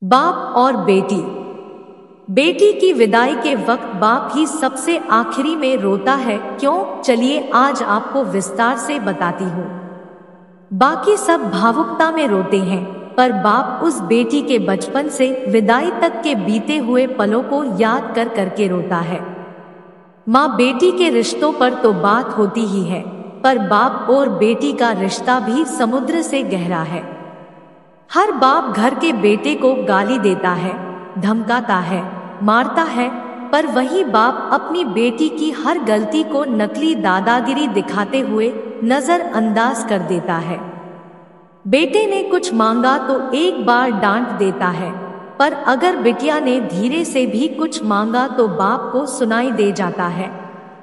बाप और बेटी। बेटी की विदाई के वक्त बाप ही सबसे आखिरी में रोता है। क्यों? चलिए आज आपको विस्तार से बताती हूँ। बाकी सब भावुकता में रोते हैं, पर बाप उस बेटी के बचपन से विदाई तक के बीते हुए पलों को याद कर करके रोता है। माँ बेटी के रिश्तों पर तो बात होती ही है, पर बाप और बेटी का रिश्ता भी समुद्र से गहरा है। हर बाप घर के बेटे को गाली देता है, धमकाता है, मारता है, पर वही बाप अपनी बेटी की हर गलती को नकली दादागिरी दिखाते हुए नजरअंदाज कर देता है। बेटे ने कुछ मांगा तो एक बार डांट देता है, पर अगर बिटिया ने धीरे से भी कुछ मांगा तो बाप को सुनाई दे जाता है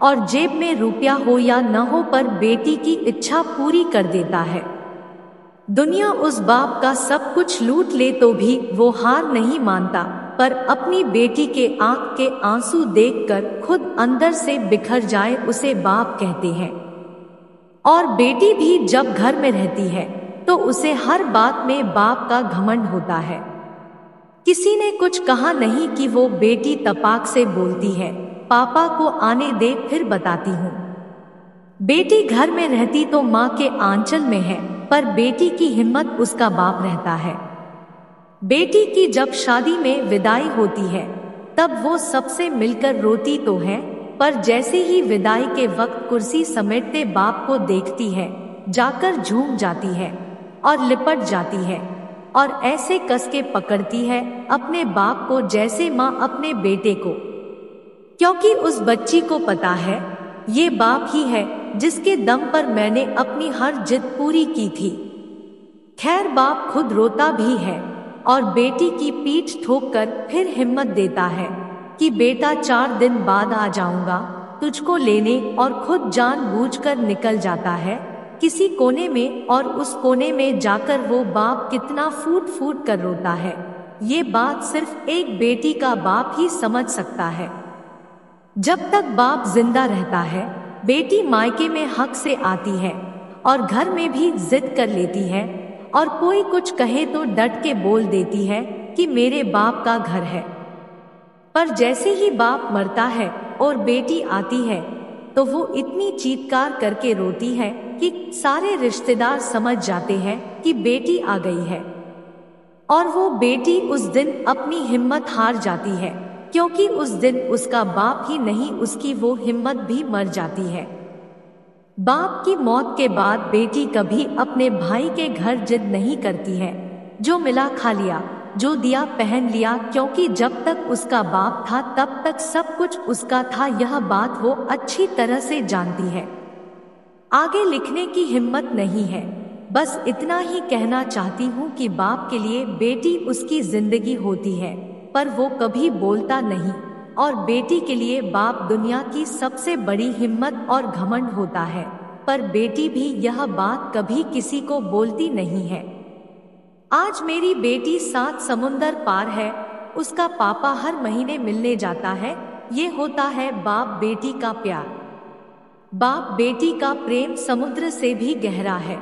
और जेब में रुपया हो या न हो पर बेटी की इच्छा पूरी कर देता है। दुनिया उस बाप का सब कुछ लूट ले तो भी वो हार नहीं मानता, पर अपनी बेटी के आंख के आंसू देखकर खुद अंदर से बिखर जाए उसे बाप कहते हैं। और बेटी भी जब घर में रहती है तो उसे हर बात में बाप का घमंड होता है। किसी ने कुछ कहा नहीं कि वो बेटी तपाक से बोलती है, पापा को आने दे फिर बताती हूँ। बेटी घर में रहती तो माँ के आंचल में है, पर बेटी की हिम्मत उसका बाप रहता है। बेटी की जब शादी में विदाई होती है तब वो सबसे मिलकर रोती तो है, पर जैसे ही विदाई के वक्त कुर्सी समेटते बाप को देखती है जाकर झूम जाती है और लिपट जाती है और ऐसे कस के पकड़ती है अपने बाप को जैसे माँ अपने बेटे को, क्योंकि उस बच्ची को पता है ये बाप ही है जिसके दम पर मैंने अपनी हर जिद पूरी की थी। खैर बाप खुद रोता भी है और बेटी की पीठ ठोककर फिर हिम्मत देता है कि बेटा 4 दिन बाद आ जाऊंगा तुझको लेने, और खुद जानबूझकर निकल जाता है किसी कोने में, और उस कोने में जाकर वो बाप कितना फूट फूट कर रोता है ये बात सिर्फ एक बेटी का बाप ही समझ सकता है। जब तक बाप जिंदा रहता है बेटी मायके में हक से आती है और घर में भी जिद कर लेती है, और कोई कुछ कहे तो डट के बोल देती है कि मेरे बाप का घर है। पर जैसे ही बाप मरता है और बेटी आती है तो वो इतनी चीत्कार करके रोती है कि सारे रिश्तेदार समझ जाते हैं कि बेटी आ गई है। और वो बेटी उस दिन अपनी हिम्मत हार जाती है, क्योंकि उस दिन उसका बाप ही नहीं उसकी वो हिम्मत भी मर जाती है। बाप की मौत के बाद बेटी कभी अपने भाई के घर जिद नहीं करती है, जो मिला खा लिया, जो दिया पहन लिया, क्योंकि जब तक उसका बाप था तब तक सब कुछ उसका था। यह बात वो अच्छी तरह से जानती है। आगे लिखने की हिम्मत नहीं है, बस इतना ही कहना चाहती हूँ कि बाप के लिए बेटी उसकी जिंदगी होती है, पर वो कभी बोलता नहीं, और बेटी के लिए बाप दुनिया की सबसे बड़ी हिम्मत और घमंड होता है, पर बेटी भी यह बात कभी किसी को बोलती नहीं है। आज मेरी बेटी 7 समुंदर पार है, उसका पापा हर महीने मिलने जाता है। ये होता है बाप बेटी का प्यार। बाप बेटी का प्रेम समुद्र से भी गहरा है।